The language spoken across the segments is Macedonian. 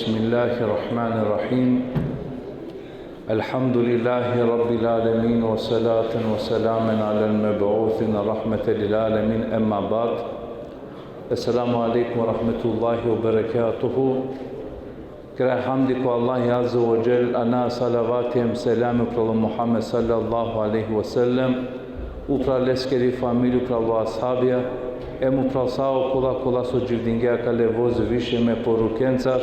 بسم الله الرحمن الرحيم الحمد لله رب العالمين وصلاة وسلام على المبعوث رحمة للعالمين أما بعد السلام عليكم ورحمة الله وبركاته كرا حمدك الله عز وجل أنا صلواتهم سلام على محمد صلى الله عليه وسلم وعلى لسكري فاميلي وعلى أصحابه Ему прасао кола со дживдингеа кале воз више ме порукенцар,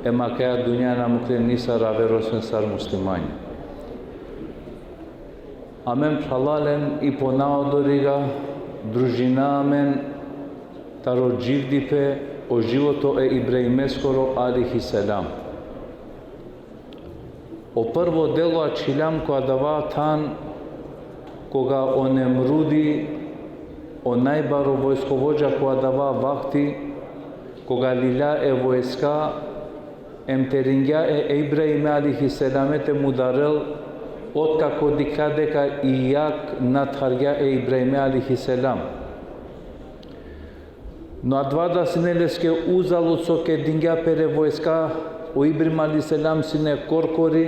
ема каја дуњана мукле ниса раверосен сар муслимања. Амен пралален и понаодорига, дружина амен, таро дживдипе, о живото е Ибраимескоро алихи селам. О прво дело ачилам која дава тан, кога онемруди o најбаро војсковоđа која дава вахти, кога лиля е војска, емтерингја е Ибраим алихи селамете му дарел, откако дикадека и јак надхарѓа е Ибраим алихи селам. Но адвада синелеске узалу со ке дингја пере војска, о Ибраим алихи селам сине коркори,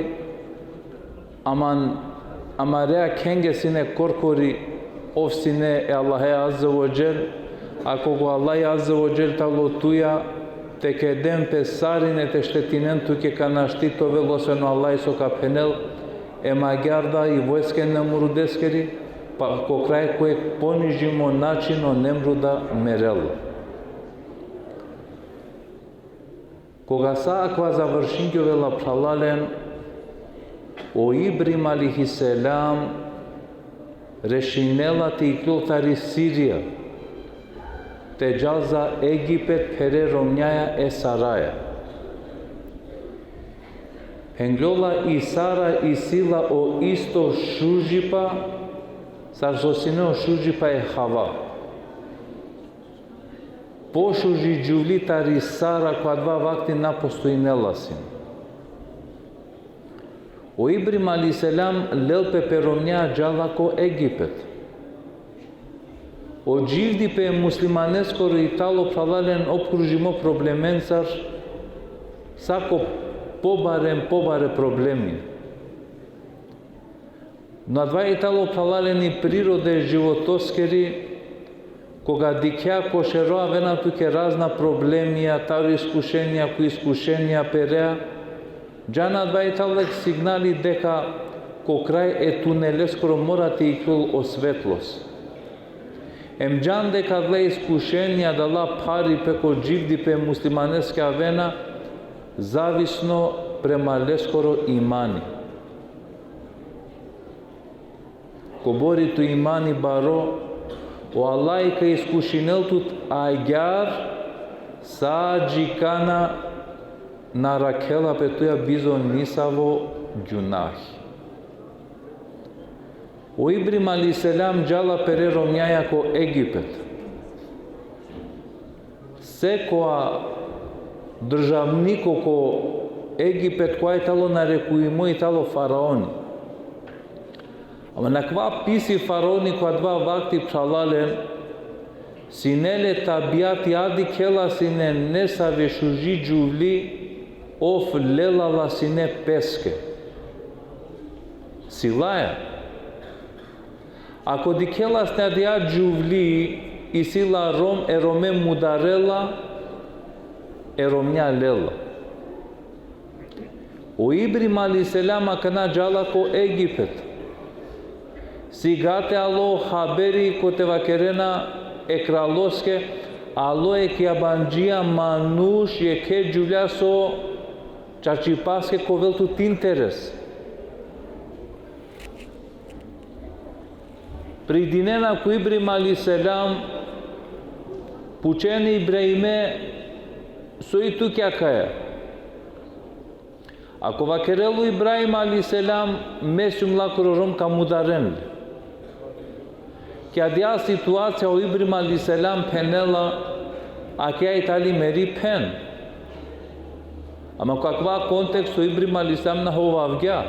амареа кенге сине коркори, Овсине е Аллахе Азza wa Jal, ако го Аллахе Azza wa Jal талотуја, те ке ден песарин е те штетинен туке ка наштитове лосено Аллах со капенел, е магјарда и војске немрудескери, па ко крај кој понижимо начино немруда мерело. Кога сааква завршинќове ла пралален, о Ибрим алихи селам, решинелата и клотари Сирија, те джалза Египет пере ромњаја е Сараја. Хенглола и Сара и сила о исто шужипа, сарзосине о шужипа е Хава. Пошужи джувлитари Сара која два вакти напостоинела син. O Ибрим алихи селам лелпе перомња джалако Египет. O дживдипе муслиманескоро и тало пралален обкружимо проблеменцар, сако побаре проблеми. На два и тало пралалени природе животоскери, кога дикја кошероа вена туке разна проблемија, таро искушенија, кои искушенија переа, Джана двајталек сигнали дека ко крај е тунелескоро морате и кул осветлос. Емджан дека гле искушенија дала пари пеко дживдипе муслиманеска авена, зависно према лескоро имани. Ко бориту имани баро, о Аллајка искушинелтут агјар са джикана на ракела петуја бизо нисаво ѓунахи. О Ибрим алихи селам джала пере ромњаја ко Египет. Секоја државнико ко Египет која тало нарекуимо и тало фараони. Ама на ква писи фараони која два вакти пралален, синеле табијати ади кела сине не савешужи џувли, Оф лелала сине песке. Силаја. Ако дикела снадија џувли и сила ром е роме мударела, е ромња лела. О Ибрим алихи селам акана джала ко Египет. Сигате ало хабери ко те вакерена е кралоске, ало е кјабанџија мануш е ке џулја со Чачипаске ковелтут интерес. Придинена ко Ибрим алихи селам, пучени Ибраиме со и туќа каја. Ако вакерелу Ибраим алихи селам, месум лакоро ром ка мударенли. Ке адја ситуација о Ибрим алихи селам пенела, а ке итали мери пен. Ама каква контекст со Ибрим алихи селам на ховавѓа?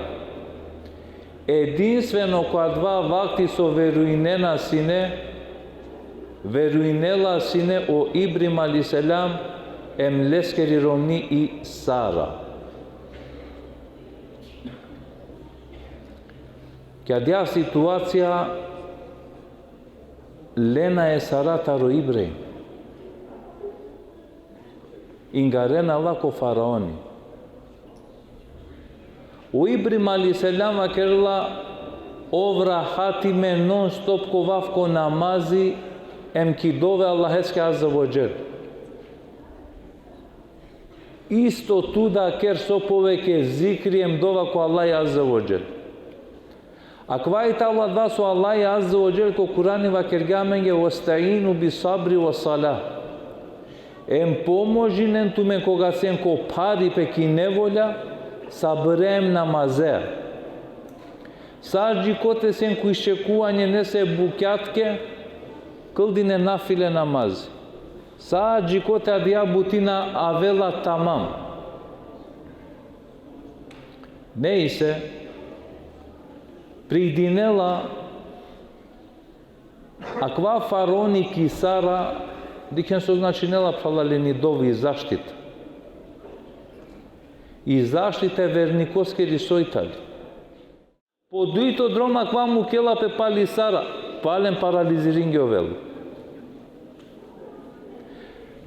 Единствено која два вакти со веруинена сине, веруинела сине о Ибрим алихи селам, emleskeri Romni i Sara. Kja dja situacija Lena e Sarata ro Ibrahim. Ingarena lako faraoni. O Ibrahim a.s. va kerla ovra hatime non stop kovavko namazi em kidove Allaheske azza wa jel. Isto tuda ker sopoveke zikri em dova ko Allah azza wa jel. Akva i ta Allah so Allah azza wa jel ko Kurani va kergamenge wasta'inu bi sabri wa salah. Em pomožinen tu me koga sen ko pari pe ki nevolja sabrem namazea. Sa gjikote sen ku ishekuanje nese bukjatke këldine nafile namaz. Sa gjikote adia butina avela tamam. Neyse pridinela akva faraoni Kisara diken so značinela pralaleni dovi i zaštita. I zaštite vernikoske risojtali. Po duito droma kva mu kela pe pali Sara, palem paraliziringe ovelu.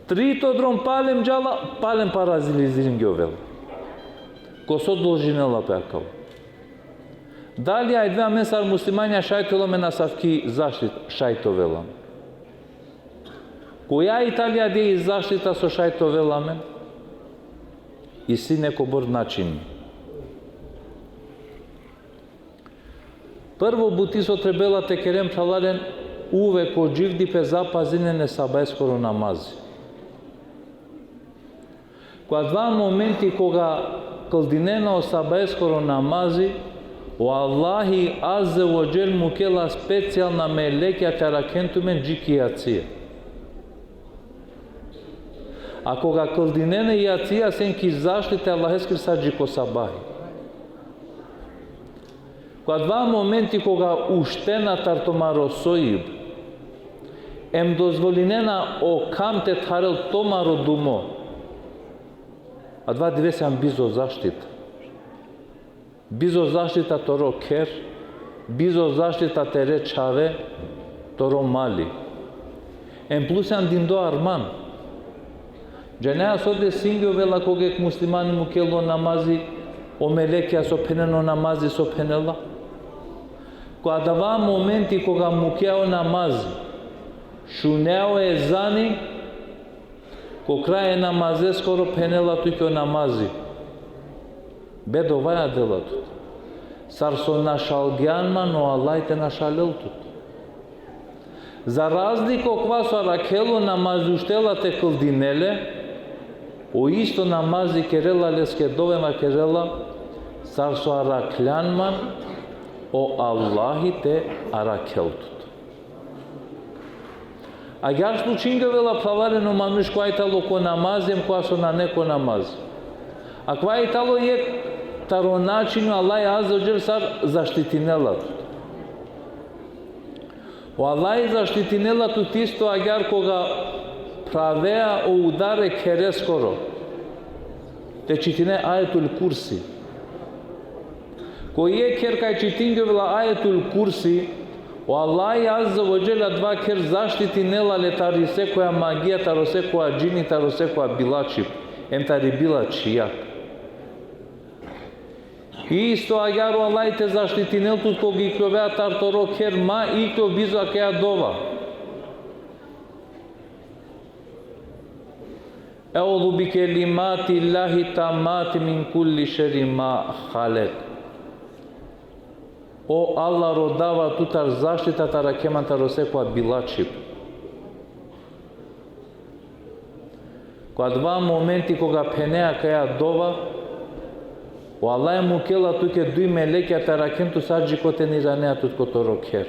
Trito drom palem džala, palem paraliziringe ovelu. Ko so dolžinela pe akao. Dalje aj dva mesar muslimanja šajtolome na savki zaštit šajtovelame. Koja Italija gdje je zaštita so šajtovelame? I si neko bor način. Prvo buti so trebela te kerem pralalen uvek od živdi pe zapazine ne sabajskoro namazi. Koja dva momenti koga këldinena o sabajskoro namazi, o Allahi azze wa jel mu kela specijalna melekja te rakentumen džikijacije. A koga këldinene jacija sen ki zaštite Allaheskir sa džiko sabahi. Koja dva momenti koga uštena tartomaro soib, em dozvolinena o kamte tarel tomaro dumo, a dva dve se bizo zaštita. Bizo zaštita toro ker, bizo zaštita tere čave, toro mali. Em plus am dindo arman. Dženeja sode singio vela kogek muslimani mu kelo namazi, o melekja so peneno namazi so penela. Koja dava momenti koga mu keo namazi, šuneo e zani, ko kraje namaze skoro penela tu keo namazi. Bedo vaja delatut. Sar so našalgjanma, no Allah te našaleltut. Za razliko kva so arakelo namazi uštela te këldinele, o isto namazi kerela leske dovema kerela, sar so arakljanman, o Allahi te arakeltut. A gjar slučingavela pravareno manuš koja italo ko namazem, koja so na neko namaz. A koja italo je taro načinu Allah azza wa jel sar zaštitinela tut. O Allah zaštitinela tut isto a gjar koga pravea o udare kereskoro. Te čitine ajetul kursi. Ko je ker kaj čitingavela ajetul kursi, o Allah azza wa jel dva ker zaštitinela le tarise koja magija, tarose koja džini, tarose koja bilačip. Em tari bilačijak. Isto agjaru Allah te zaštitinel tut kog iklovea tartoro ker ma iklo bizo akeja dova. Eûzu bi kelimati Allahi tammati min kulli šerri ma halek. O Allah rodava tutar zaštita tara keman tarose koja bilačip. Koja dva momenti koga penea kaja dova, o Allah je mu kela tuke dui melekja tarakem tu sađi kote niranea tut kotoro ker.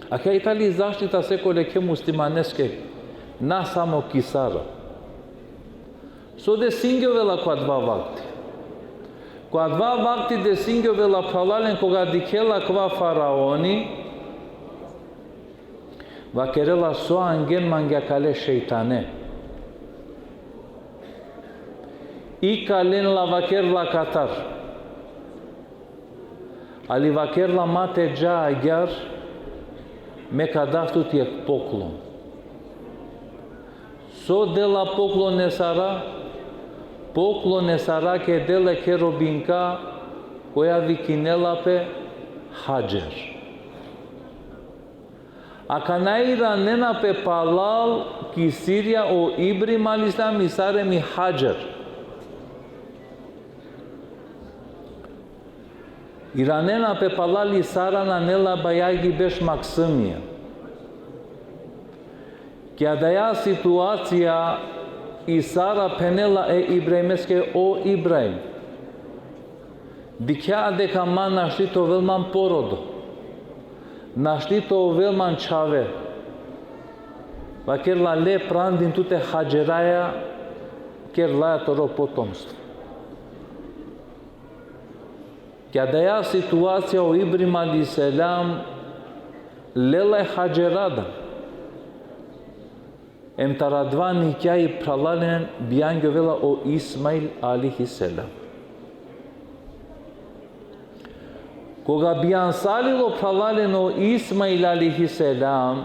A kaj Italiji zaštita se koleke muslimaneske, na samo Kisara. So de singovela koja dva vakti. Koja dva vakti de singovela pralalen koga dikela kva faraoni, va kerela so angen mangjakale šeitane. и кален вакерла катар. Али вакерла мате джа агар ме кадафту ти поклон. Со дела поклон сара ке деле ке робинка која викинела пе Хаджер. А канаира нена пе палал ки Сирија о Ибрим алисалам и саре ми Хаджер. Иранена пе палали сара на нела бајаги беш Максимија. Кја даја ситуација и сара пенела е Ибраимеске о Ибраим. Дикја дека ман наштито велман породо. Наштито велман чаве. Вакерла ле прандин туте Хаджераја керла торо потомство. Кја даја ситуација о Ибрим алисалам лела Хаджерада. Емтарадвани кја и пралален бијангјо вела о Исмаил алейхиселам. Кога бијан салило пралален о Исмаил алейхиселам,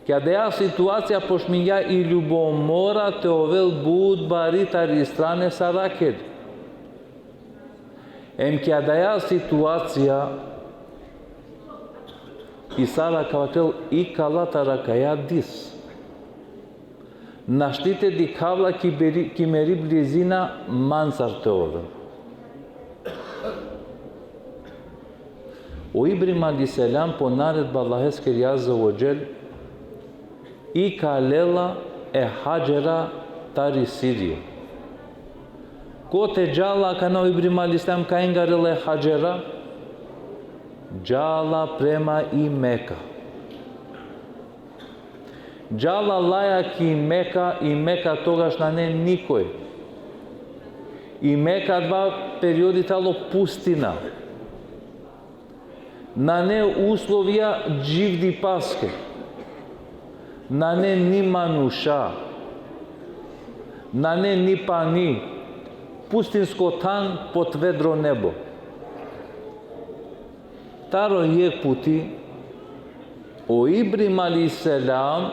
кја даја ситуација пошмиња и љубомора те овел буд баритари стране саракед. Ем кја даја ситуација и сара кавател и калатара каја дис. Наштите дикавла ки мери близина мансар те овел. O Ибрим алейхиселам по наредба Аллахескер Азза ва Џел и калела е Хаджера тари Сирија. Коте джала кана Ибрим алейхиселам каенгарела е Хаджера, джала према и Мека. Джала лаја ки и Мека тогаш на не никој. И Мека два периоди тало пустина. На не условија дживди паске. На не ни мануша. На не ни пани. Пустинско тан под ведро небо. Таро е пути о Ибрим алейхиселам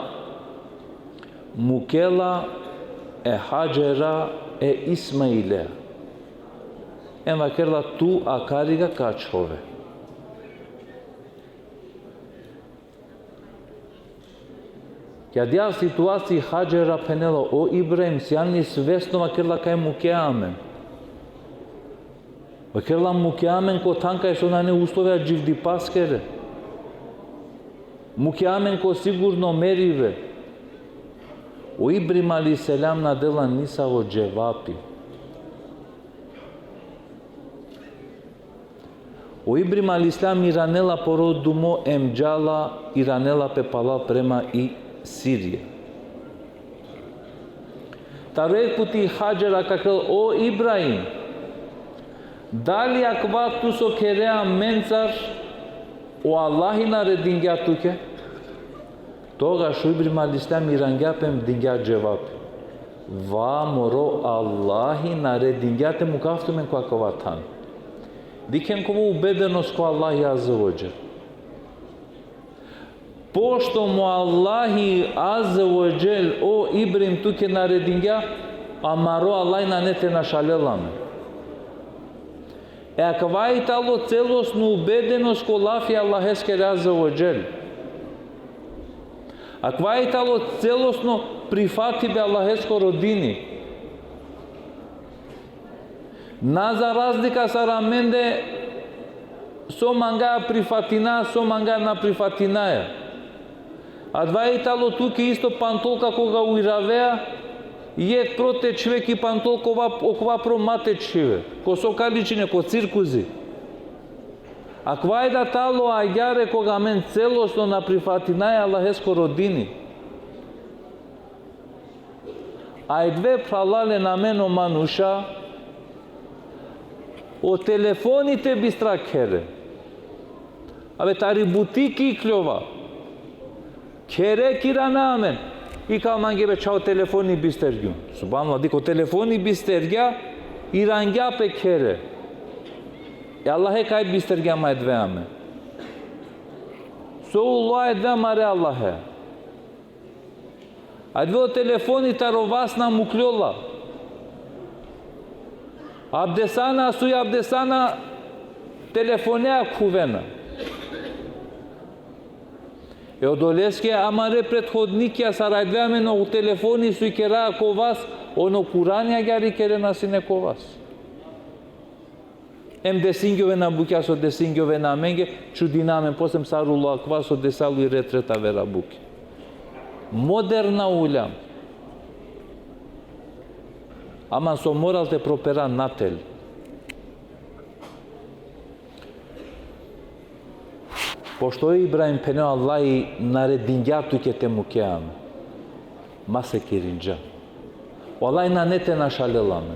мукела е Хаджера е Исмаиле. Ема керла ту акарига качове. Кја дја ситуација Хаджера пенела о Ибраим сјани свесно вакерла кај мукеамен. Вакерла мукеамен ко танка е со на не условија дживди паскере. Мукеамен ко сигурно мериве. О Ибрим алейхиселам на дела ниса во джевапи. O Ибрим алейхиселам иранела породумо емджала иранела пепала према и Сирија. Тарој пути Хаджера какел о Ибраим. Дали аква ту со кереа менцар о Аллахи наредингја туке? Тогаш Ибрим алейхиселам ирангјапем дингја джевапи. Ва моро Аллахи наредингјате му кафтумен коакова Дикен кому убеденост ко Аллахи Азза ва Џел. Пошто му Аллахи Азза ва Џел о Ибрим туке наредингја, амаро Аллахи на не те нашалеламе. Аква и тало целосно убеденост ко Лафи Аллахескер Азза ва Џел. Аква и тало целосно прифатибе Аллахеско родини. На за разлика са раменде со манга прифатина, со манга на прифатинаја. А два и тало туке исто пантолка кога уиравеа, јет проте човек и пантолка окова промате чове, ко сокаличине, ко циркузи. А ква е да тало аѓаре кога мен целосно на прифатинаја Аллахеско родини. А и две пралале на мено мануша, о телефоните бистракере. Абе тари бутики клјова. Кере киранамен. и калмангебе чао телефони бистергюн. Субханаллах, дико телефони бистергя и рангя пекере. И Аллахе кай бистергя ма едвеаме. Соулла едвеамаре Аллахе. Адвео телефони таровасна муклёла. Абдесана суй абдесана телефонеа кувена. И одолеске амаре предходникија сарајдвеаме на телефони суј кераа ко вас, оно Куранија гјари кере насине ко вас. Ем десингјове на буќа со десингјове на менге, чудинамен посем сарулла ква со десалу и ретрета вера буки. Модерна улям. Аман со морал те пропера нател. Пошто Ибраим пенео Аллаи наредингјату ке те мукеаме. Масе керинджа. Аллаи на не те нашалеламе.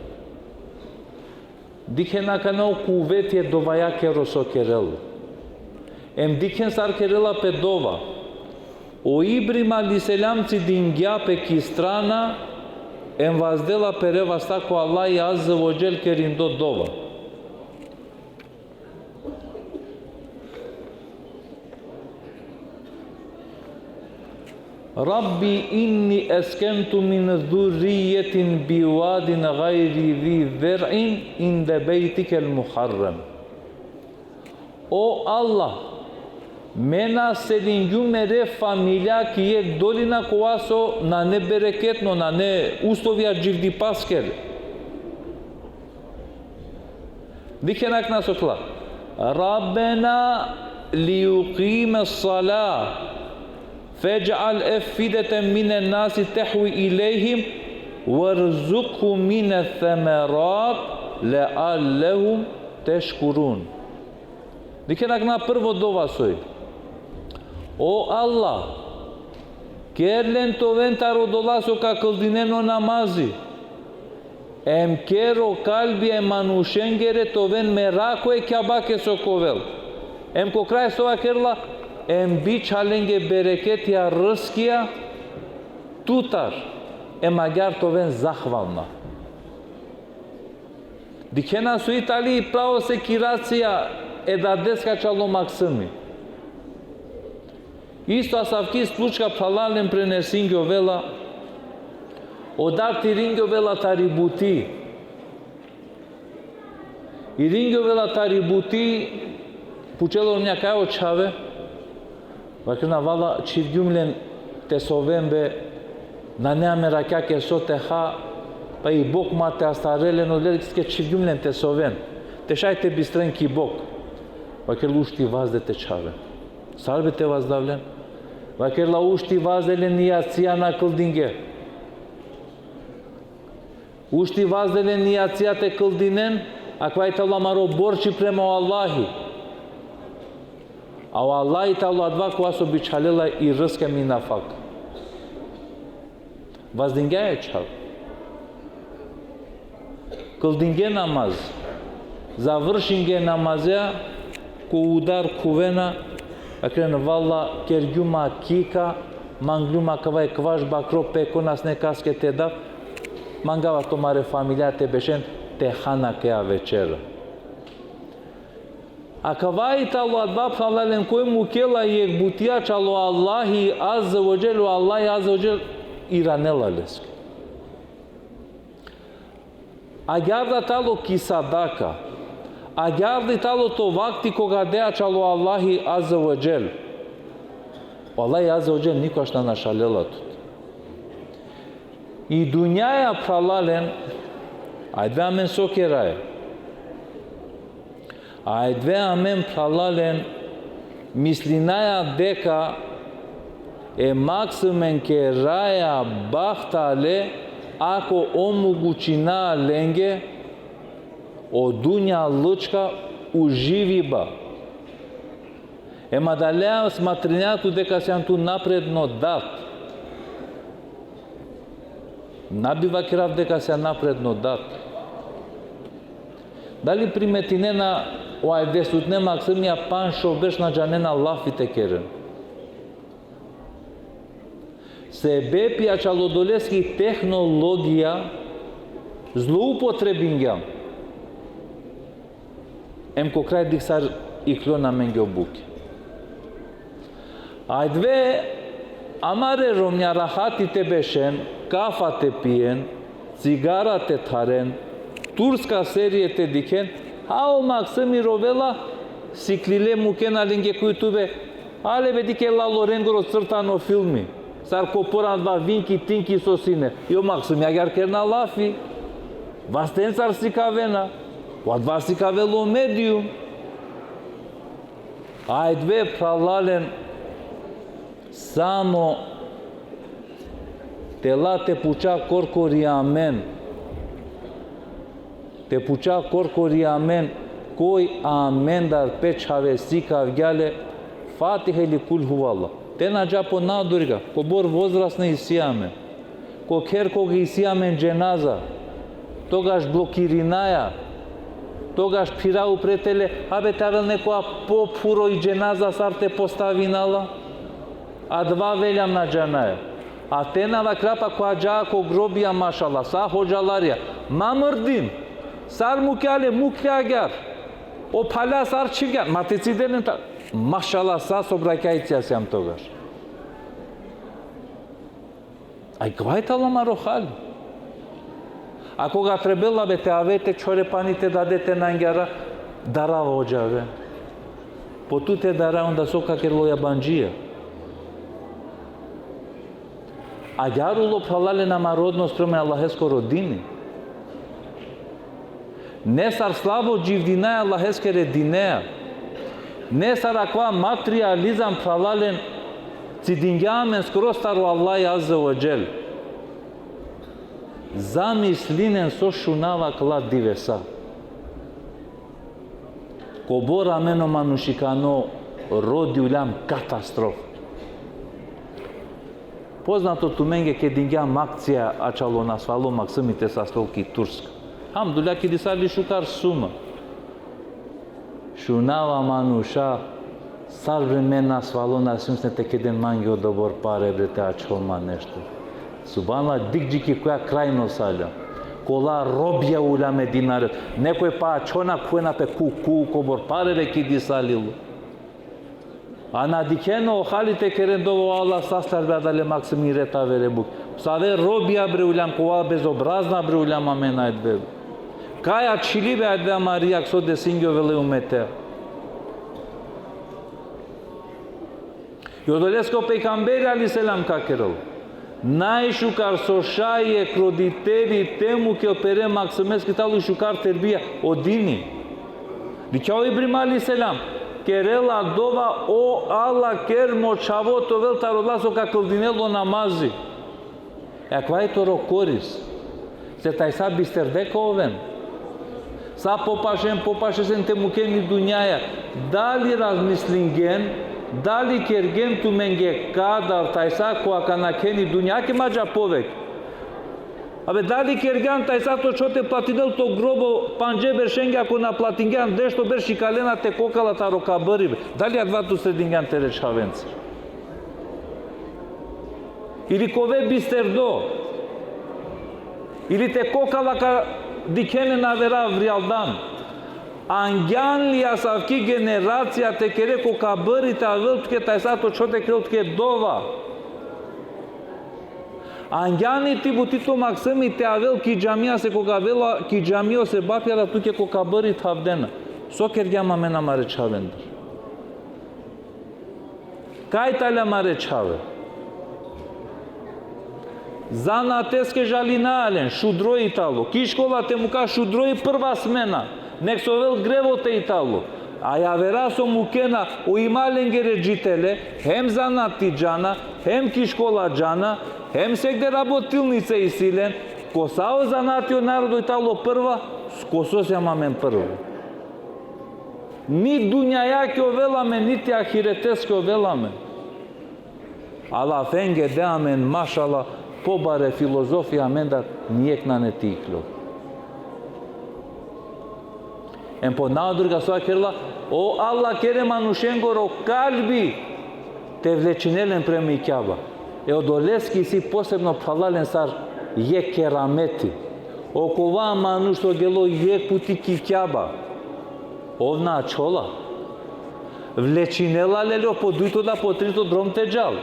Дикен наканал куветие доваја керо со керел. Ем дикен сар керела пе дова. O Ibrim aleyhisselam diнгја пеки страна, ем воздела переваста ко Аллах и Азza wa Jal кериндо дова. Rabbi inni askantu min dhurriyyatin biwadin ghayri dhi zar'in inda baytika al-muharram. O Allah, mena sedingjumere familja ki je dolina koaso na nebereketno, na ne uslovja gjivdi pasker. Dikenak nas okla. Rabbena li yuqime s-salah فاجعل أفئدة من الناس تهوي إليهم وارزقهم من الثمرات لعلهم تشكرون. Дикенак на прво дова сој. О Аллах, керлен товен тародоласо ка кылдинено намази. Ем керо калби е манушенгере товен мерако е кјабаке со ковел. Ем ко крај соа керла ем би чаленге берекетија рскија тутар е магар товен захвална. Дикена со Италии право се кирација е да деска чало максими. Исто асавки случка пралален пренесингјо вела одар тирингјо вела тарибути. Ирингјо вела тарибути пучело някај очаве Вакрна вала чиргюмлен те совембе на неаме ракјаке со теха па и Бог мате астарелен одледекске чиргюмлен те совен. Те шајте бистрен ки Бог. Вакер ушти вазде те чаве. Сарбе те ваздавлен. Вакер ла ушти вазделен нијација на кылдинге. Ушти вазделен нијација те кылдинен, а квајта ламаро борчи према Аллахи. А Аллах Таала два квасо бичалела и рска минафак. Ваздингае чал. Кылдинге намаз. Завршинге намазя ко удар кувена, акрен валла кергюма кика, манглюма кавај кваш бакро пеко нас некаске те дав, мангава томаре фамилија те бешен те хана кеа вечера. А кавај тало адба палален кој му кела и бутија чало Аллахи Азza wa Jal, Аллахи Азza wa Jal иранела леске. А гјарда тало ки садака, а гјарди тало то вакти кога деа чало Аллахи Азza wa Jal. Аллахи Азza wa Jal никош не нашалела тут. И дуњаја пралален, ајде амен сокерај. Ајде амен пралален, мислинаја дека е максимен ке раја бахтале ако омогучина ленге од дуња лучка уживиба. Ема далеа сматринјату дека се анту напредно дат. Набива крав дека се напредно дат. Дали приметинена оај десутне максимија пан шо беш на джанена лафите керен. Себепи ачалодолески технологија злоупотребингјам. Ко крај диксар и клона менге обуки. Ајдве амаре ромња рахатите бешен, кафате пиен, цигарате тарен, турска сериете дикен, хао максими ровела сиклиле мукен алинге кујтубе, але бе дике ла Лоренгоро цртано филми, сар копоран два винки тинки со сине, јо максими агар керна лафи, вастен цар сикавена, од вас сикавело медиум. Ајдве пралален само тела те пуча коркориамен. Те пуча коркориамен, кој амендар печаве сикав гјале, фатиха или кул хувала. Те на джапо надорига, ко бор возрастне исиамен, ко кер кога исиамен дженаза, тогаш блокиринаја, тогаш пирау претеле, абе тавел некоја попуро и дженаза сар те поставинала, а два велјам на джанаја. А те на крапа која джаа ко гробија машала, са ходжаларија, мамрдин, сар мукјале мукјагар, опаля сар чигар, матециденен та, машала са собракајција сјам тогаш. Ај гвајтала марохали. А кога требела бе те авете чорепаните дадете нангјара, дарава оджаве. Потуте дара онда сока керло јабанџија. А ѓаруло пралале на мародно строме Аллахеско родини. Не сар слабо дживдинаја Аллахеске рединеја. Не сар аква материализам пралален цидингјамен скростару Аллах азза ва џел. Замислинен со шунава кла дивеса. Кобора мено манушикано роди улям катастроф. Познато ту менге ке дингјам акција ачало насвало максимите са столки турска. Хамдуля ки дисали шукар сума. Шунава мануша сар времен насвало на сумснете кеден манги одобор паре брете ачолма нешто. Субана дикджики која крајно салја. Кола робја уляме динарет. Некој па ачона којна пе ку кобор паре бе ки дисалило. А на дикено охалите керендово Аллах састар бе адале максими рета вере бук. Саве робија бре улям која безобразна бре улям амена едбе. Каја чили бе едбе амаријак со десингјо веле умете. Јодолеско пекамбери али селам какерол. Најшукар со шаје родители тему ке опере максимески талу шукар тербија одини. Дикјао Ибрим али селам. Керела дова о Алла кер мочавото велтаро ласо како динело намази. Ква е торо корис? Се тај са бистердека овен. Са попашен те мукени дуњаја. Дали размислинген, дали керген ту менге кадар тај са која канакени дуња, ке маджа повек. Абе дали керган тај сато чоте платинел то гробо панџе бершенге ако на платинган дешто бер шикалена те кокала таро кабари. Дали адвату срединган те речавенци? Или кове бистердо? Или те кокала ка дикене на вера вриалдан? Ангјан ли асавки генерација те кере ко кабари та велтке тај сато чоте крелтке дова? Ангјани ти бутито максими те авел ки џамија се кога вела ки џамио се бапјара туке ко кабари тавдена. Со кергјама мена ма речавендер. Кај таля ма речаве? Занатеске жалинаален, шудрој итало. Ки школате му ка шудрој прва смена. Нек со вел гревоте итало. А ја вера со мукена о ималенге реджителе, хем занати џана, хем ки школа џана, хем сегде работилница и силен, ко сао занатио народо итало прва, скосо се мамен прво. Ни дуњаја ке овеламе, нити ахиретес ке овеламе. Ала фенге деамен, машала, побаре филозофија мендар, нијекна не тикло. По надрга соа керла, о Алла кере манушенгоро калби те влечинелен према икјаба. Одолески си посебно палален сар е керамети. Окова ману што гело е пути кикјаба. Овна чола. Влечинела лело по дуито да по трито дромте джал.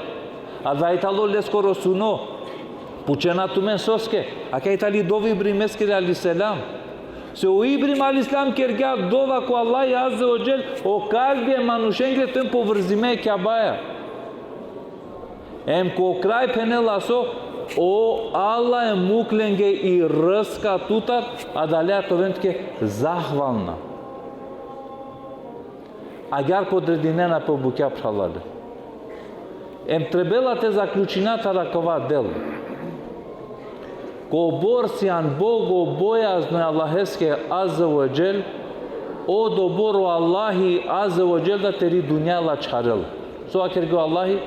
А да итало леско росуно. Пучена тумен соске. А ка итали дови бримески али селам. Се у Ибрим алислам кергя дова ко Аллах аззе оджел о каждие манушенгре тем поврзиме кјабаја. Ем ко крај пенеласо о Аллах е мукленге и ръска тутар, а далеа товентке захвална. Агар подрединена по букја пралале. Ем требела те заклучината ракова дел. Ко борсијан Бого бојазно Аллахеске аззе оджел, о доборо Аллахи аззе оджел да тери дуњала чарел. Соа керго Аллахи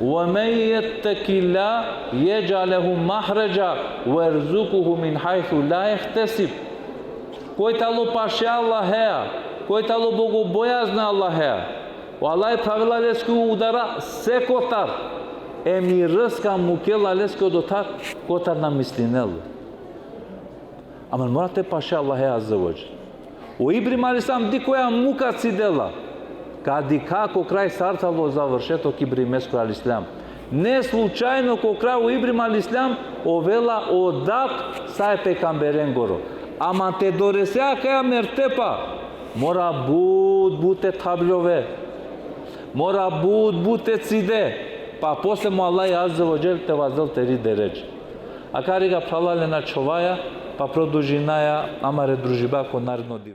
وَمَنْ يَتَّقِ اللَّهَ يَجْعَلْ لَهُ مَخْرَجًا وَيَرْزُقْهُ مِنْ حَيْثُ لَا يَحْتَسِبُ. Кој тало паше Аллахеа, кој тало богобојазна Аллахеа, о Аллах правила леско удара секотар, еми ръска мукела леско дотар, котар на мислинел. Ама морате паше Аллахеа аззаводжел. О Ибрим алисам ди која мука си дела, кади како крај сартало завршеток Ибримеско алислам. Не случајно ко крај у Ибрим алислам овела одат сај пекамберен горо. Ама те доресеа каја мертепа. Мора буте таблове. Мора буте циде. Па после му Аллах аззе оджел те ваздел тери дереч. А кари га пралале на човаја, па продужинаја, ама редружиба ко наредно диве.